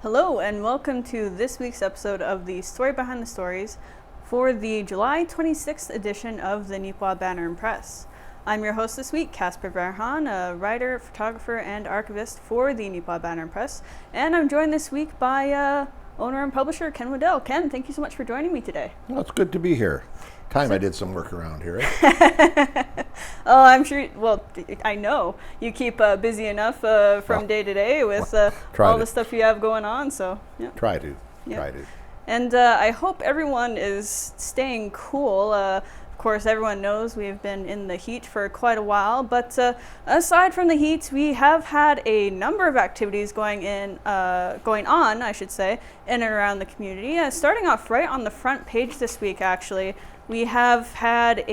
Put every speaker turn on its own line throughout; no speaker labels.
Hello and welcome to this week's episode of the Story Behind the Stories for the July 26th edition of the Neepawa Banner Press. I'm your host this week, Casper, Wehrhahn, a writer, photographer, and archivist for the Neepawa Banner Press, and I'm joined this week by owner and publisher Ken Waddell. Ken, thank you so much for joining me today.
Well, it's good to be here. I did some work around here. Eh?
Oh, I'm sure. Well, I know you keep busy enough from day to day with all the stuff you have going on. So yeah.
Try to.
And I hope everyone is staying cool. Of course, everyone knows we've been in the heat for quite a while. But aside from the heat, we have had a number of activities going on, I should say, in and around the community. Starting off right on the front page this week, actually. We have had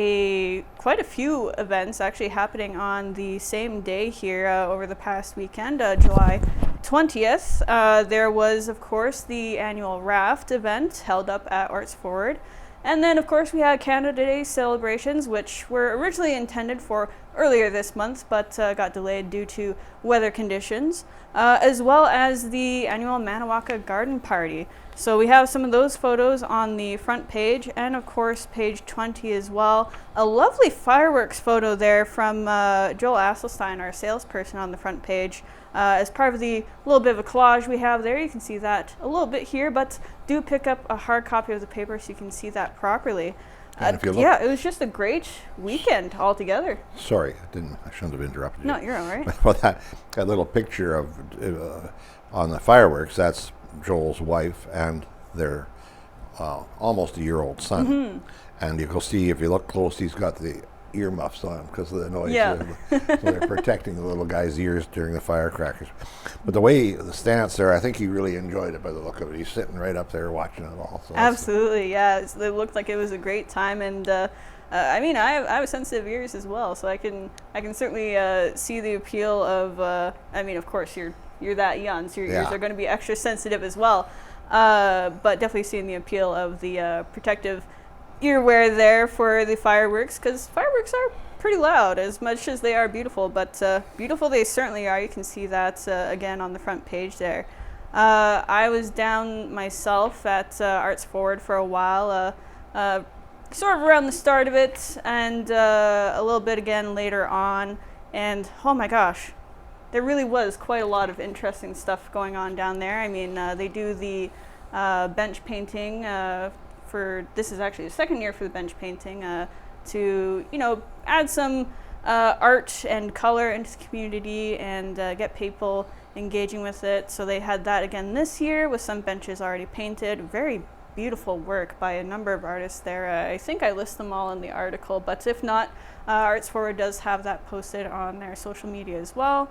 quite a few events actually happening on the same day here over the past weekend, July 20th. There was, of course, the annual raft event held up at Arts Forward. And then, of course, we had Canada Day celebrations, which were originally intended for earlier this month, but got delayed due to weather conditions, as well as the annual Manawaca Garden Party. So we have some of those photos on the front page, and of course, page 20 as well. A lovely fireworks photo there from Joel Asselstein, our salesperson, on the front page. As part of the little bit of a collage we have there, you can see that a little bit here, but do pick up a hard copy of the paper so you can see that properly. Yeah, it was just a great weekend altogether.
Sorry, I shouldn't have interrupted you.
No, you're all right.
Well, that little picture of on the fireworks, that's Joel's wife and their almost a year-old son. Mm-hmm. And you can see, if you look close, he's got the earmuffs on because of the noise.
Yeah.
So they're protecting the little guy's ears during the firecrackers. But the stance there, I think he really enjoyed it by the look of it. He's sitting right up there watching it all. So
absolutely, yeah. It looked like it was a great time, and I mean, I have sensitive ears as well, so I can certainly see the appeal of. I mean, of course, you're that young, so your ears are going to be extra sensitive as well. But definitely seeing the appeal of the protective earwear there for the fireworks, because fireworks are pretty loud as much as they are beautiful, but beautiful they certainly are. You can see that again on the front page there. I was down myself at Arts Forward for a while, sort of around the start of it, and a little bit again later on, and oh my gosh, there really was quite a lot of interesting stuff going on down there. I mean, they do the bench painting this is actually the second year for the bench painting, to, add some art and color into the community and get people engaging with it. So they had that again this year with some benches already painted. Very beautiful work by a number of artists there. I think I list them all in the article, but if not, Arts Forward does have that posted on their social media as well.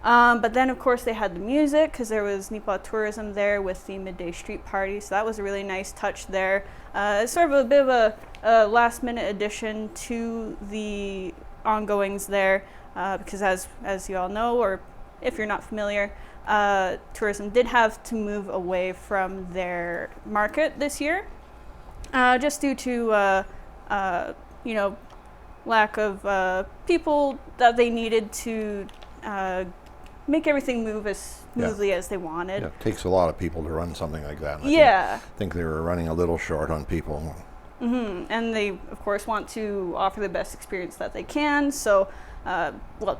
But then, of course, they had the music, because there was Neepawa tourism there with the midday street party, so that was a really nice touch there. It's sort of a bit of a last-minute addition to the ongoings there, because as you all know, or if you're not familiar, tourism did have to move away from their market this year, just due to lack of people that they needed to make everything move as smoothly as they wanted.
Yeah, it takes a lot of people to run something like that.
I
think they were running a little short on people.
Mm-hmm. And they, of course, want to offer the best experience that they can. So,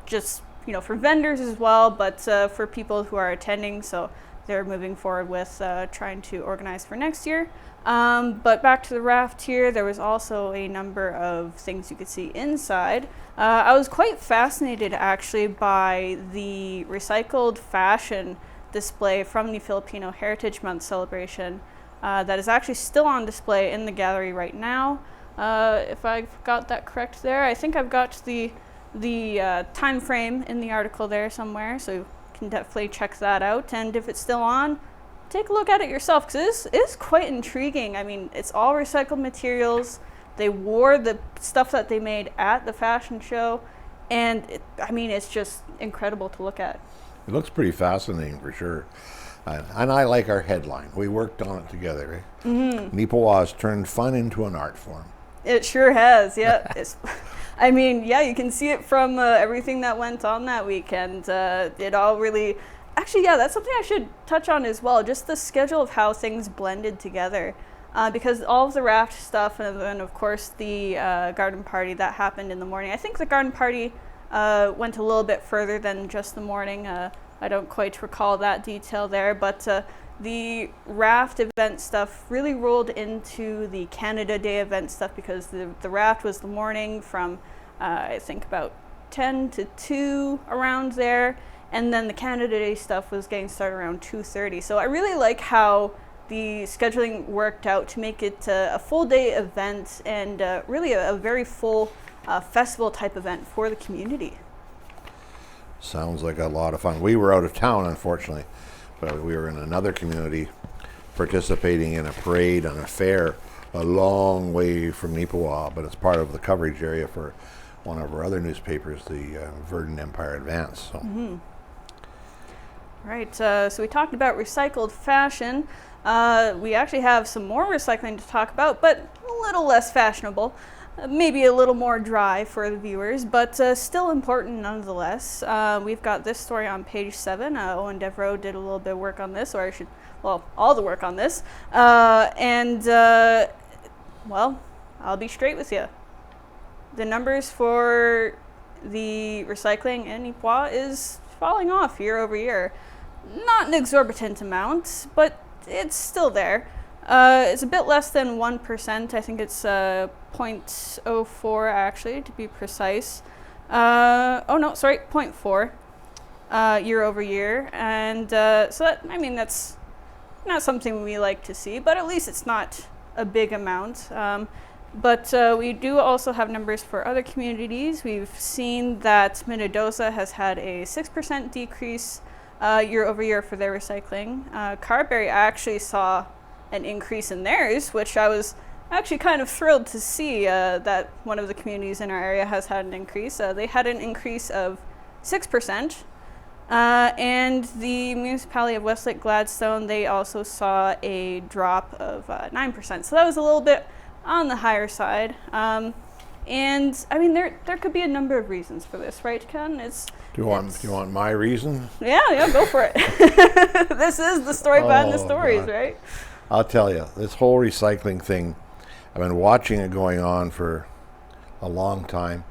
just, for vendors as well, but for people who are attending. So they're moving forward with trying to organize for next year. But back to the raft here, there was also a number of things you could see inside. I was quite fascinated actually by the recycled fashion display from the Filipino Heritage Month celebration that is actually still on display in the gallery right now. If I got that correct there, I think I've got the time frame in the article there somewhere, so you can definitely check that out. And if it's still on, take a look at it yourself, because it is quite intriguing. I mean, it's all recycled materials. They wore the stuff that they made at the fashion show, and it's just incredible to look at.
It looks pretty fascinating for sure. And I like our headline. We worked on it together. Eh? Mm-hmm. Neepawa has turned fun into an art form.
It sure has, yeah. You can see it from everything that went on that weekend. It all really actually, yeah, that's something I should touch on as well. Just the schedule of how things blended together. Because all of the raft stuff and then, of course, the garden party that happened in the morning. I think the garden party went a little bit further than just the morning. I don't quite recall that detail there, but the raft event stuff really rolled into the Canada Day event stuff because the raft was the morning from, I think, about 10 to 2 around there, and then the Canada Day stuff was getting started around 2:30. So I really like how the scheduling worked out to make it a full day event and really a very full festival type event for the community.
Sounds like a lot of fun. We were out of town, unfortunately, but we were in another community participating in a parade and a fair a long way from Neepawa, but it's part of the coverage area for one of our other newspapers, the Verdun Empire Advance. So.
Mm-hmm. Right, so we talked about recycled fashion. We actually have some more recycling to talk about, but a little less fashionable. Maybe a little more dry for the viewers, but still important nonetheless. We've got this story on page 7. Owen Devereaux did a little bit of work on this, or I should, well, all the work on this. Well, I'll be straight with you. The numbers for the recycling in Neepawa is falling off year over year. Not an exorbitant amount, but it's still there. It's a bit less than 1%. I think it's 0.04 actually, to be precise. 0.4 year over year. And so that, I mean, that's not something we like to see, but at least it's not a big amount. But we do also have numbers for other communities. We've seen that Minnedosa has had a 6% decrease year over year for their recycling. Carberry actually saw an increase in theirs, which I was actually kind of thrilled to see that one of the communities in our area has had an increase. They had an increase of 6%. And the municipality of Westlake Gladstone, they also saw a drop of 9%. So that was a little bit on the higher side. And I mean, there could be a number of reasons for this, right, Ken?
Do you want my reason?
Yeah, go for it. This is the story behind the stories, God. Right?
I'll tell you, this whole recycling thing, I've been watching it going on for a long time,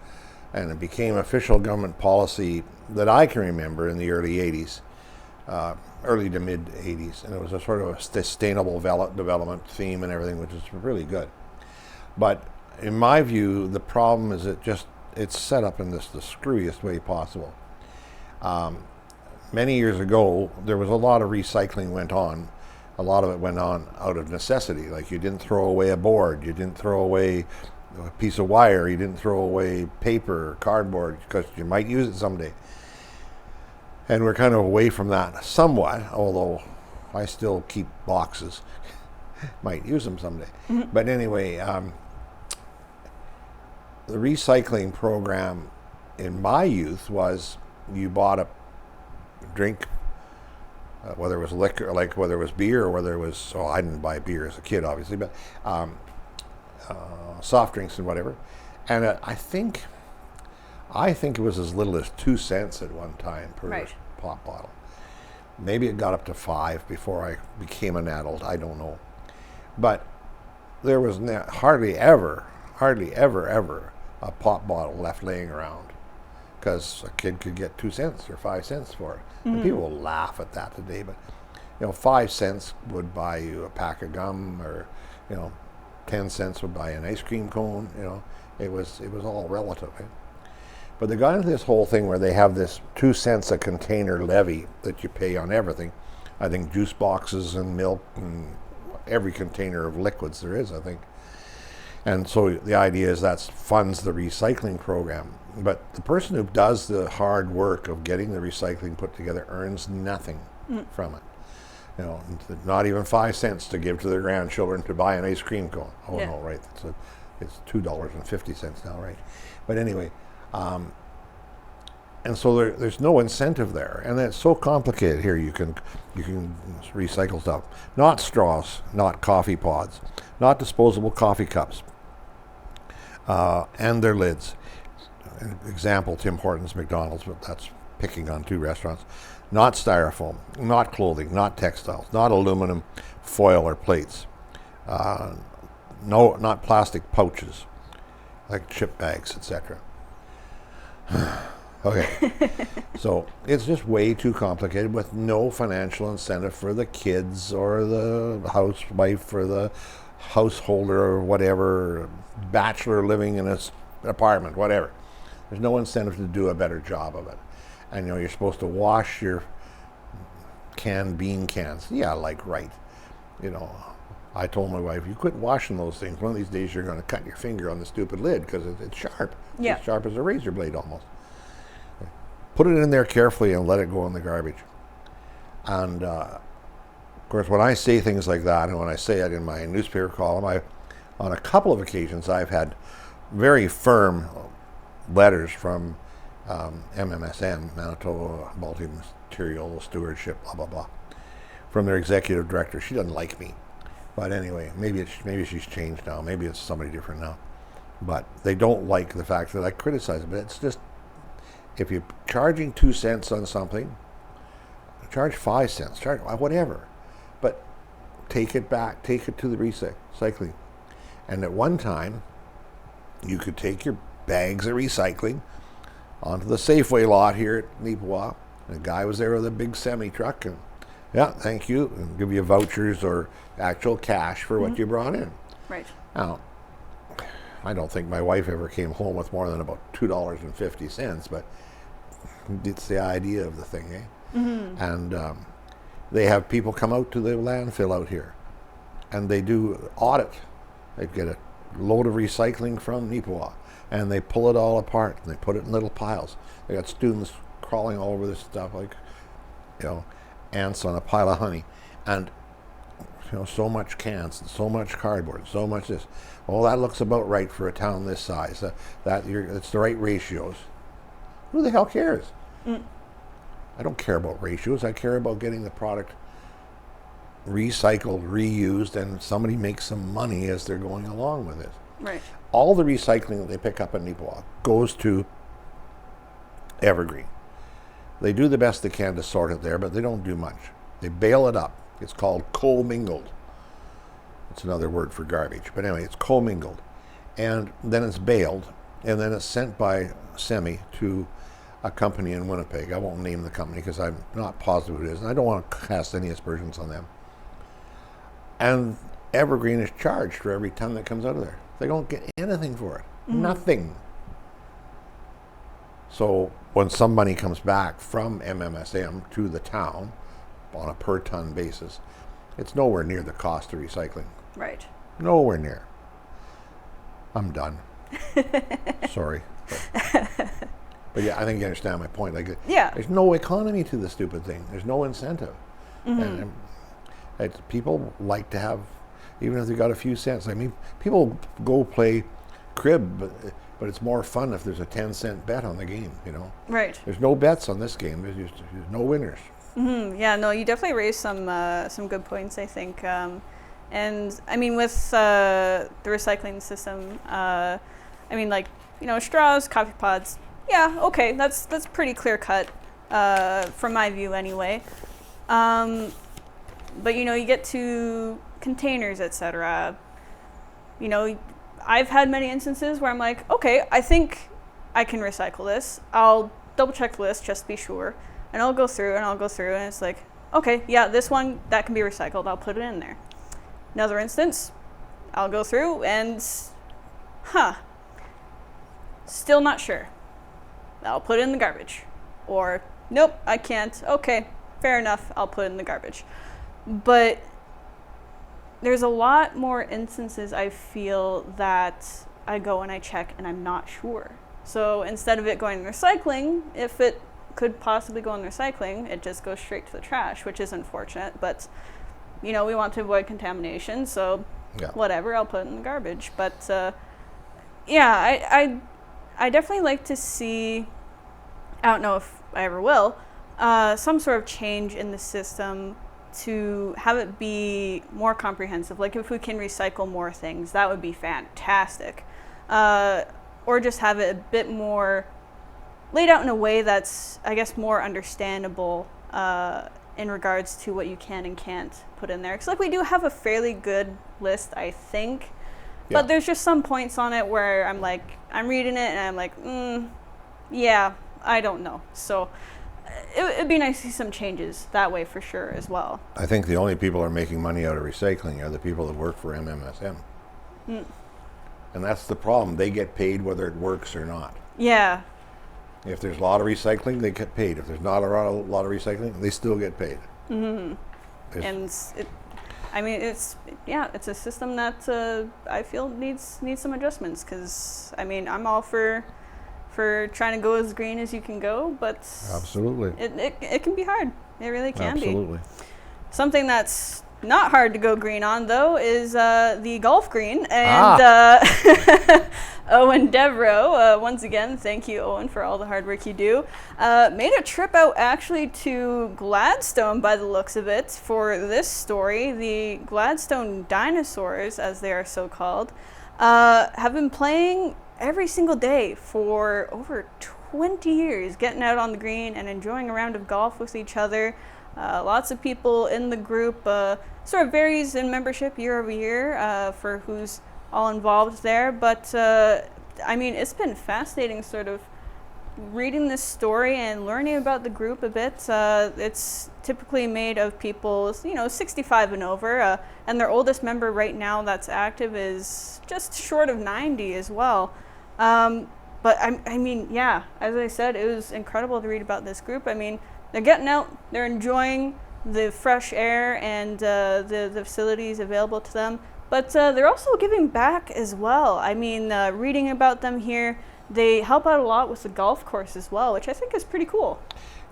and it became official government policy that I can remember in the early 80s, early to mid 80s, and it was a sort of a sustainable development theme and everything, which is really good. But in my view, the problem is it's set up in the screwiest way possible. Many years ago, there was a lot of recycling went on. A lot of it went on out of necessity. Like you didn't throw away a board, you didn't throw away a piece of wire, you didn't throw away paper or cardboard because you might use it someday. And we're kind of away from that somewhat, although I still keep boxes. Might use them someday. Mm-hmm. But anyway, the recycling program in my youth was you bought a drink, whether it was liquor, like whether it was beer or whether it was, I didn't buy beer as a kid, obviously, but soft drinks and whatever. And I think it was as little as 2 cents at one time per pop bottle. Maybe it got up to 5 before I became an adult. I don't know. But there was hardly ever a pop bottle left laying around because a kid could get 2 cents or 5 cents for it. Mm-hmm. And people laugh at that today, but 5 cents would buy you a pack of gum, or 10 cents would buy an ice cream cone. It was all relative. But they got into this whole thing where they have this 2 cents a container levy that you pay on everything. I think juice boxes and milk and every container of liquids there is, I think. And so the idea is that funds the recycling program. But the person who does the hard work of getting the recycling put together earns nothing from it. Not even 5 cents to give to their grandchildren to buy an ice cream cone. Oh, yeah. No, right. It's $2.50 now, right? But anyway, and so there's no incentive there, and it's so complicated here. You can recycle stuff, not straws, not coffee pods, not disposable coffee cups, and their lids. Example: Tim Hortons, McDonald's, but that's picking on 2 restaurants, not styrofoam, not clothing, not textiles, not aluminum foil or plates, no, not plastic pouches like chip bags, etc. Okay, so it's just way too complicated with no financial incentive for the kids or the housewife or the householder or whatever, bachelor living in an apartment, whatever. There's no incentive to do a better job of it. And you're supposed to wash your canned bean cans. Yeah, like right. I told my wife, you quit washing those things. One of these days you're going to cut your finger on the stupid lid because it's sharp.
Yeah.
It's as sharp as a razor blade almost. Put it in there carefully and let it go in the garbage. And of course, when I say things like that, and when I say it in my newspaper column, on a couple of occasions I've had very firm letters from MMSM, Manitoba Multi-Material Stewardship, blah, blah, blah, from their executive director. She doesn't like me. But anyway, maybe she's changed now. Maybe it's somebody different now. But they don't like the fact that I criticize it. But it's just, if you're charging 2 cents on something, charge 5 cents, charge whatever. But take it back, take it to the recycling. And at one time, you could take your bags of recycling onto the Safeway lot here at Neepawa. And a guy was there with a big semi-truck and, yeah, thank you, and give you vouchers or actual cash for what you brought in.
Right.
Now, I don't think my wife ever came home with more than about $2.50, but it's the idea of the thing, eh? Mm-hmm. And they have people come out to the landfill out here, and they do audit. They get a load of recycling from Neepawa, and they pull it all apart, and they put it in little piles. They got students crawling all over this stuff like, ants on a pile of honey. And, so much cans, so much cardboard, so much this. Well, that looks about right for a town this size. It's the right ratios. Who the hell cares? I don't care about ratios. I care about getting the product recycled, reused, and somebody makes some money as they're going along with it.
Right.
All the recycling that they pick up in Neepawa goes to Evergreen. They do the best they can to sort it there, but they don't do much. They bale it up. It's called co-mingled. It's another word for garbage. But anyway, it's co-mingled. And then it's baled, and then it's sent by semi to a company in Winnipeg. I won't name the company because I'm not positive who it is, and I don't want to cast any aspersions on them. And Evergreen is charged for every ton that comes out of there. They don't get anything for it. Mm-hmm. Nothing. So when some money comes back from MMSM to the town on a per ton basis, it's nowhere near the cost of recycling.
Right.
Nowhere near. I'm done. Sorry. But yeah, I think you understand my point. Like,
yeah.
There's no economy to the stupid thing. There's no incentive. Mm-hmm. And people like to have, even if they got a few cents. I mean, people go play crib, but it's more fun if there's a 10-cent bet on the game,
Right.
There's no bets on this game. There's no winners.
Mm-hmm. Yeah, no, you definitely raised some good points, I think. And I mean, with the recycling system, straws, coffee pods. Yeah, okay, that's pretty clear cut from my view, anyway. But you get to containers, etc. I've had many instances where I'm like, okay, I think I can recycle this. I'll double check the list just to be sure. And I'll go through and it's like, okay, yeah, this one, that can be recycled. I'll put it in there. Another instance, I'll go through and, still not sure. I'll put it in the garbage. Or, nope, I can't. Okay, fair enough, I'll put it in the garbage. But there's a lot more instances I feel that I go and I check and I'm not sure. So instead of it going in recycling, if it could possibly go in recycling, it just goes straight to the trash, which is unfortunate. But, we want to avoid contamination, so whatever, I'll put it in the garbage. But, I definitely like to see, I don't know if I ever will, some sort of change in the system to have it be more comprehensive. Like if we can recycle more things, that would be fantastic. Or just have it a bit more laid out in a way that's, I guess, more understandable in regards to what you can and can't put in there. Because like we do have a fairly good list, I think,
Yeah.
but there's just some points on it where I'm reading it and I'm like, yeah, I don't know. So it'd be nice to see some changes that way for sure as well.
I think the only people who are making money out of recycling are the people that work for MMSM. And that's the problem. They get paid whether it works or not.
Yeah.
If there's a lot of recycling, they get paid. If there's not a lot of recycling, they still get paid.
And it's a system that I feel needs some adjustments, because I'm all for trying to go as green as you can go, but
Absolutely.
it can be hard. It really can
Absolutely.
be. Something that's not hard to go green on, though, is the golf green. And Owen Devereaux, once again, thank you, Owen, for all the hard work you do, made a trip out actually to Gladstone, by the looks of it, for this story. The Gladstone dinosaurs, as they are so called, have been playing every single day for over 20 years, getting out on the green and enjoying a round of golf with each other. Lots of people in the group. Sort of varies in membership year over year for who's all involved there. But it's been fascinating sort of reading this story and learning about the group a bit. It's typically made of people, 65 and over. And their oldest member right now that's active is just short of 90 as well. But as I said, it was incredible to read about this group. They're getting out, they're enjoying the fresh air and the facilities available to them, but they're also giving back as well. Reading about them here, they help out a lot with the golf course as well, which I think is pretty cool.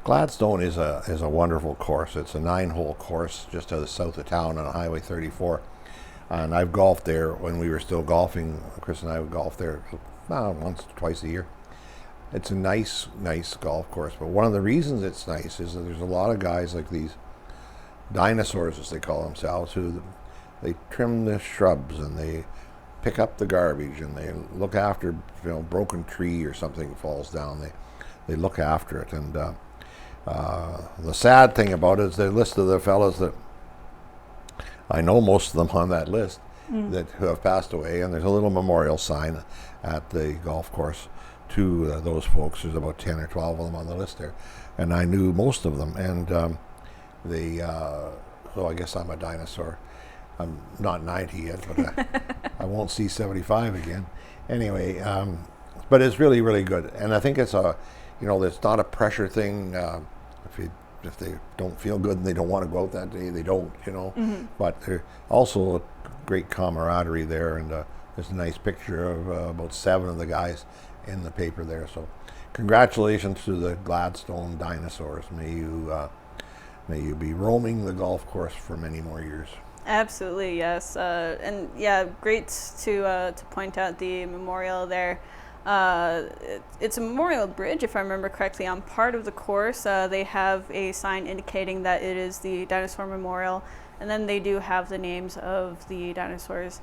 Gladstone is a wonderful course. It's a 9-hole course just to the south of town on Highway 34. And I've golfed there when we were still golfing. Chris and I would golf there once, twice a year. It's a nice golf course, but one of the reasons it's nice is that there's a lot of guys like these dinosaurs, as they call themselves, who they trim the shrubs and they pick up the garbage and they look after, broken tree or something falls down. They look after it, and the sad thing about it is the list of the fellas that I know, most of them on that list who have passed away, and there's a little memorial sign at the golf course to those folks. There's about 10 or 12 of them on the list there, and I knew most of them, and so I guess I'm a dinosaur. I'm not 90 yet, but I won't see 75 again. Anyway, but it's really, really good, and I think it's it's not a pressure thing. If they don't feel good and they don't want to go out that day, they don't, But there's also a great camaraderie there, and there's a nice picture of about 7 of the guys in the paper there. So congratulations to the Gladstone dinosaurs. May you be roaming the golf course for many more years.
Absolutely, yes. And yeah, great to point out the memorial there. It's a memorial bridge, if I remember correctly, on part of the course. They have a sign indicating that it is the dinosaur memorial, and then they do have the names of the dinosaurs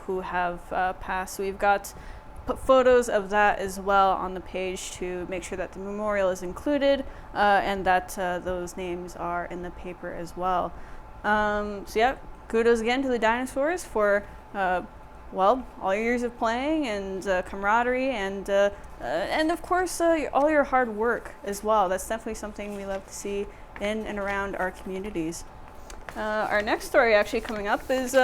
who have passed. So we've got photos of that as well on the page to make sure that the memorial is included and that those names are in the paper as well. Kudos again to the dinosaurs for all your years of playing and camaraderie and of course all your hard work as well. That's definitely something we love to see in and around our communities. Our next story actually coming up is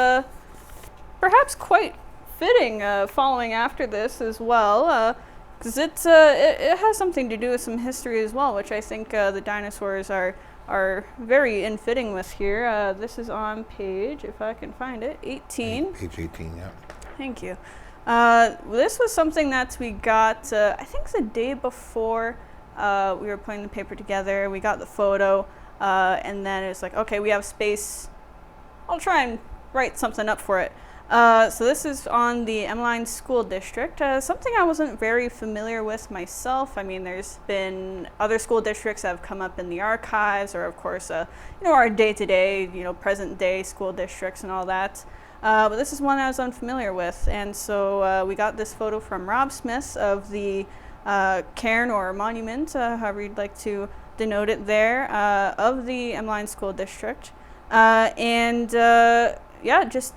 perhaps quite fitting following after this as well, because it has something to do with some history as well, which I think the dinosaurs are very in fitting with here. This is on page, if I can find it, 18.
Page 18, yeah.
Thank you. This was something that we got, I think the day before we were putting the paper together. We got the photo, and then it's like, okay, we have space. I'll try and write something up for it. So this is on the Emmeline School District, something I wasn't very familiar with myself. There's been other school districts that have come up in the archives, or of course, our day-to-day, present-day school districts and all that. But this is one I was unfamiliar with, and so we got this photo from Rob Smith of the cairn or monument, however you'd like to denote it there, of the Emmeline School District. Just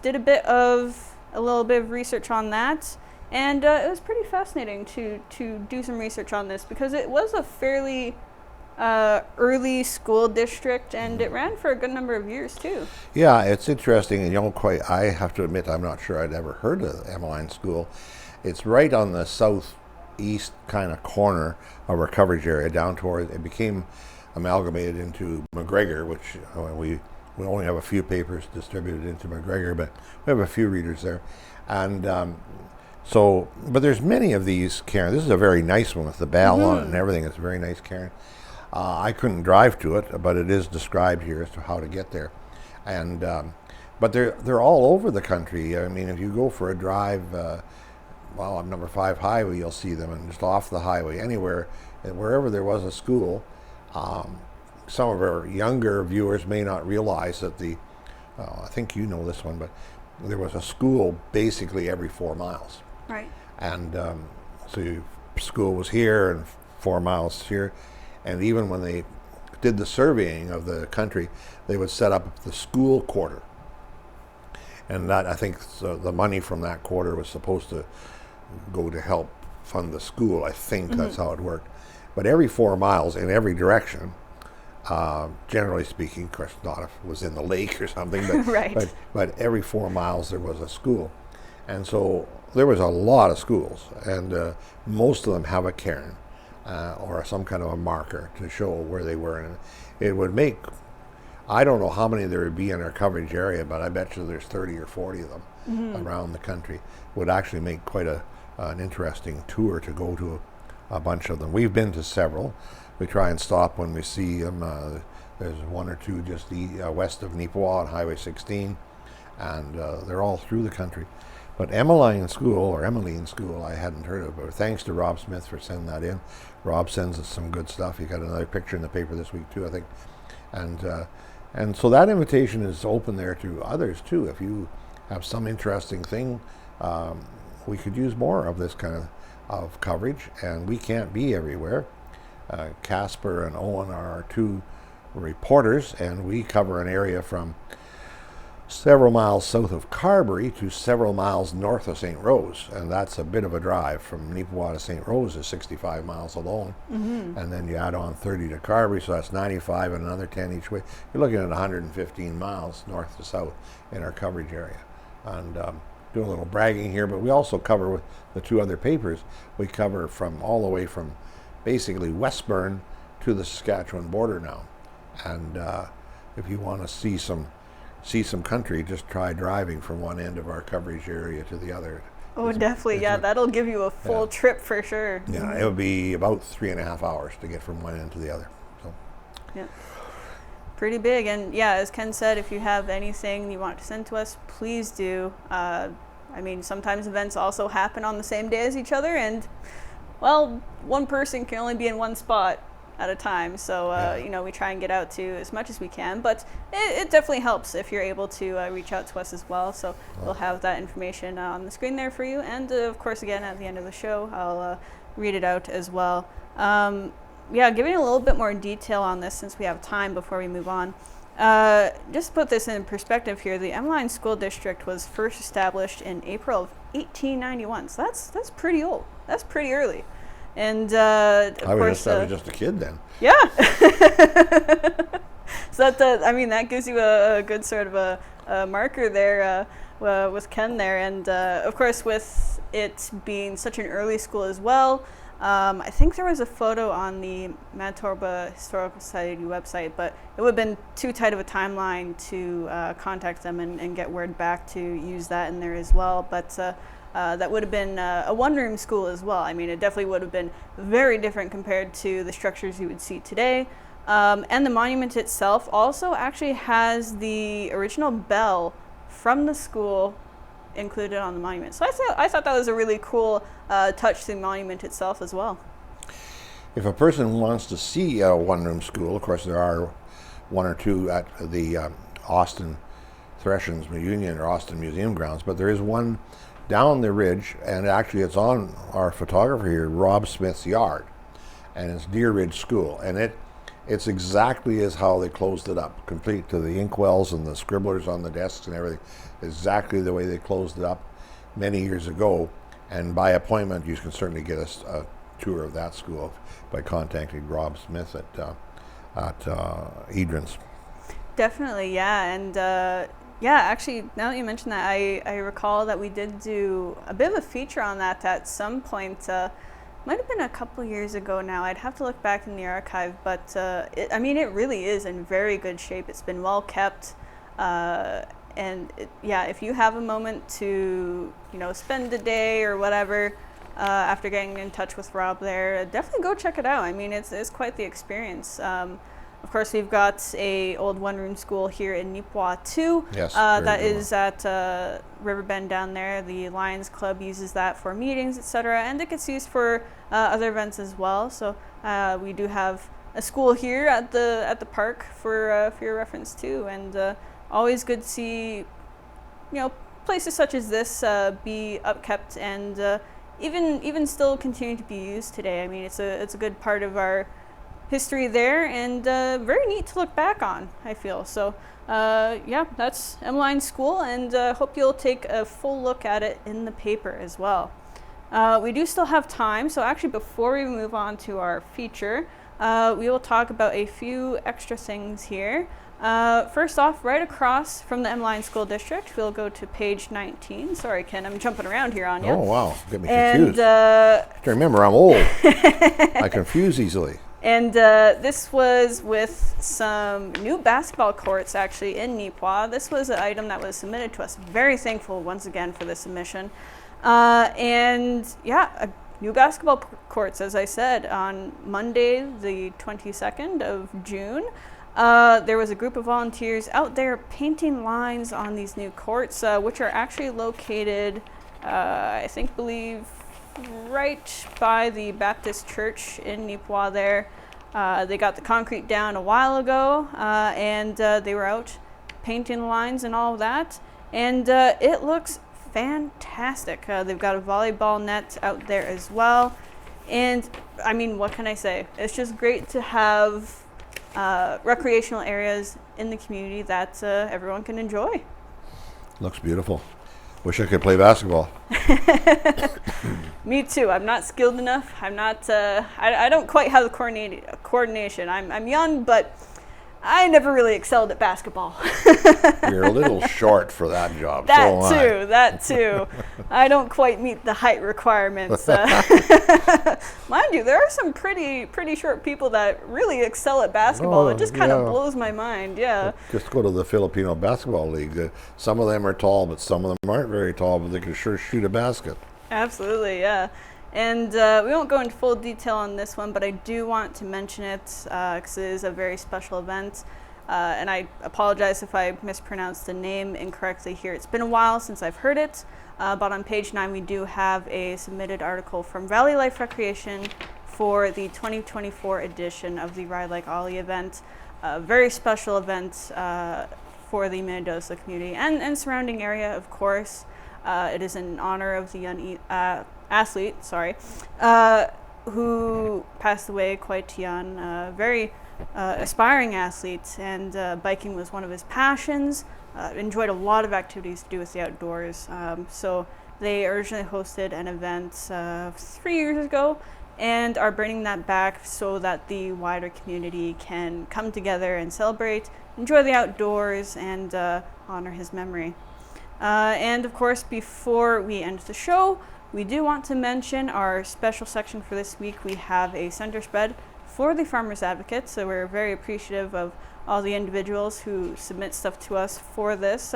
did a little bit of research on that. And it was pretty fascinating to do some research on this because it was a fairly early school district, and it ran for a good number of years too.
Yeah, it's interesting, and I have to admit, I'm not sure I'd ever heard of Emmeline School. It's right on the southeast kind of corner of our coverage area, down toward, it became amalgamated into McGregor, which we only have a few papers distributed into McGregor, but we have a few readers there. And but there's many of these cairns. This is a very nice one with the bell on it and everything. It's a very nice cairn. I couldn't drive to it, but it is described here as to how to get there. And but they're all over the country. I mean, if you go for a drive, on number 5 highway, you'll see them, and just off the highway, anywhere, wherever there was a school. Some of our younger viewers may not realize that I think you know this one, but there was a school basically every 4 miles.
Right.
And school was here and 4 miles here. And even when they did the surveying of the country, they would set up the school quarter. And that, I think, the money from that quarter was supposed to go to help fund the school. I think that's how it worked. But every 4 miles in every direction, generally speaking, of course, not if it was in the lake or something, but,
right.
but every 4 miles there was a school. And so there was a lot of schools, and most of them have a cairn or some kind of a marker to show where they were. And it would make, I don't know how many there would be in our coverage area, but I bet you there's 30 or 40 of them around the country. Would actually make quite an interesting tour to go to a bunch of them. We've been to several. We try and stop when we see them. There's one or two just west of Neepawa on Highway 16, and they're all through the country. But Emmeline School, I hadn't heard of, but thanks to Rob Smith for sending that in. Rob sends us some good stuff. He got another picture in the paper this week too, I think. And so that invitation is open there to others too. If you have some interesting thing, we could use more of this kind of coverage, and we can't be everywhere. Casper and Owen are our 2 reporters, and we cover an area from several miles south of Carberry to several miles north of St. Rose, and that's a bit of a drive. From Neepawa to St. Rose is 65 miles alone, and then you add on 30 to Carberry, so that's 95 and another 10 each way. You're looking at 115 miles north to south in our coverage area. And doing a little bragging here, but we also cover with the 2 other papers. We cover from all the way from basically Westburn to the Saskatchewan border now. And if you want to see some country, just try driving from one end of our coverage area to the other.
Oh, definitely. Yeah, that'll give you a full trip for sure.
Yeah, it would be about 3.5 hours to get from one end to the other. So.
Yeah. Pretty big. And yeah, as Ken said, if you have anything you want to send to us, please do. I mean, sometimes events also happen on the same day as each other, and well, one person can only be in one spot at a time. So, we try and get out to as much as we can, but it definitely helps if you're able to reach out to us as well. So we'll have that information on the screen there for you. And of course, again, at the end of the show, I'll read it out as well. Giving a little bit more detail on this since we have time before we move on. Just to put this in perspective here, the Emmeline School District was first established in April of 1891. So that's pretty old. That's pretty early. And of course,
I was just a kid then.
Yeah. So that gives you a good sort of a marker there with Ken there. And of course, with it being such an early school as well, I think there was a photo on the Manitoba Historical Society website, but it would have been too tight of a timeline to contact them and get word back to use that in there as well. But that would have been a one-room school as well. I mean, it definitely would have been very different compared to the structures you would see today. And the monument itself also actually has the original bell from the school included on the monument. So I thought that was a really cool touch to the monument itself as well.
If a person wants to see a one-room school, of course there are 1 or 2 at the Austin Threshens Reunion or Austin Museum grounds, but there is one down the ridge, and actually it's on our photographer here, Rob Smith's yard, and it's Deer Ridge School, and it's exactly as how they closed it up, complete to the inkwells and the scribblers on the desks and everything, exactly the way they closed it up many years ago. And by appointment, you can certainly get a tour of that school by contacting Rob Smith at Edrins.
Definitely, yeah. And actually, now that you mentioned that, I recall that we did do a bit of a feature on that at some point. Might have been a couple years ago now. I'd have to look back in the archive, but it really is in very good shape. It's been well kept. If you have a moment to, spend a day or whatever after getting in touch with Rob there, definitely go check it out. I mean, it's quite the experience. Of course, we've got a old one-room school here in Neepawa too.
Yes,
that is at Riverbend down there. The Lions Club uses that for meetings, etc., and it gets used for other events as well. So we do have a school here at the park for your reference too, and always good to see, places such as this be upkept and even still continue to be used today. I mean, it's a good part of our history there, and very neat to look back on, I feel. So that's Emmeline School, and hope you'll take a full look at it in the paper as well. We do still have time, so actually before we move on to our feature, we will talk about a few extra things here. First off, right across from the Emmeline School District, we'll go to page 19. Sorry, Ken, I'm jumping around here on you.
Oh, wow. Get me confused. Remember, I'm old. I confuse easily.
And this was with some new basketball courts actually in Neepawa. This was an item that was submitted to us. Very thankful once again for the submission. New basketball courts, as I said, on Monday, the 22nd of June. There was a group of volunteers out there painting lines on these new courts, which are actually located, believe, right by the Baptist Church in Neepawa there. They got the concrete down a while ago, and they were out painting lines and all of that. And it looks fantastic. They've got a volleyball net out there as well. And, I mean, what can I say? It's just great to have recreational areas in the community that everyone can enjoy.
Looks beautiful. Wish I could play basketball.
Me too. I'm not skilled enough. I'm not. I don't quite have the coordination. I'm young, but I never really excelled at basketball.
You're a little short for that job.
That too. I don't quite meet the height requirements. Mind you, there are some pretty short people that really excel at basketball. It just kind of blows my mind. Yeah.
Just go to the Filipino Basketball League. Some of them are tall, but some of them aren't very tall, but they can sure shoot a basket. Absolutely,
yeah. And we won't go into full detail on this one, but I do want to mention it because it is a very special event. And I apologize if I mispronounced the name incorrectly here. It's been a while since I've heard it, but on page 9 we do have a submitted article from Valley Life Recreation for the 2024 edition of the Ride Like Ollie event. A very special event for the Minnedosa community and surrounding area, of course. It is in honor of the young athlete, who passed away quite young, very aspiring athlete, and biking was one of his passions. Enjoyed a lot of activities to do with the outdoors. So they originally hosted an event 3 years ago and are bringing that back so that the wider community can come together and celebrate, enjoy the outdoors, and honor his memory. And of course, before we end the show, we do want to mention our special section for this week. We have a center spread for the Farmers Advocate, so we're very appreciative of all the individuals who submit stuff to us for this,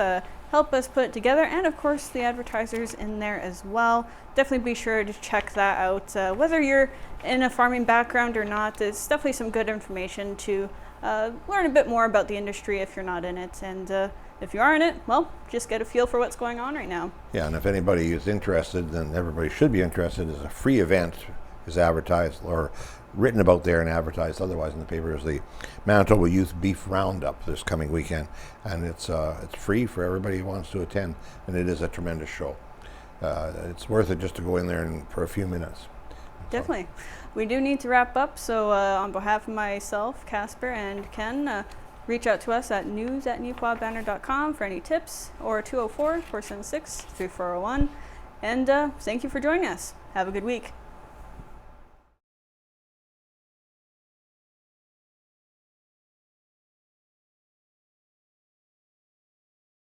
help us put it together, and of course the advertisers in there as well. Definitely be sure to check that out. Whether you're in a farming background or not, it's definitely some good information to learn a bit more about the industry if you're not in it. And if you are in it, well, just get a feel for what's going on right now.
Yeah, and if anybody is interested, then everybody should be interested. It's a free event, is advertised or written about there and advertised otherwise in the paper, is the Manitoba Youth Beef Roundup this coming weekend, and it's free for everybody who wants to attend, and it is a tremendous show. it's worth it just to go in there and for a few minutes.
Definitely. We do need to wrap up, so on behalf of myself, Casper, and Ken, reach out to us at news@neepawabanner.com for any tips, or 204-476-3401. And thank you for joining us. Have a good week.